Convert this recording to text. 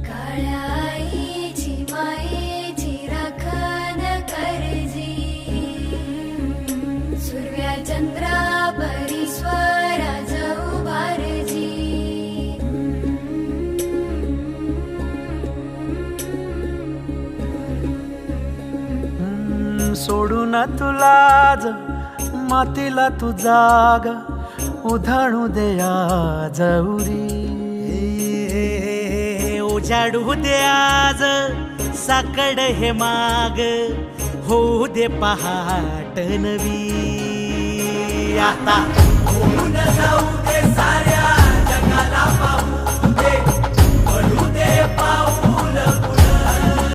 काळ्या आईची मायेची राखण करजी, सूर्या चंद्रा परीश्वरा जाऊ बारजी. सोडून तुला आज मातीला तू जाग उधाणू दे जवरी. उजाडू दे आज साकड हे माग, होऊ दे पहाट नवी. आता होऊन जाऊ दे साऱ्या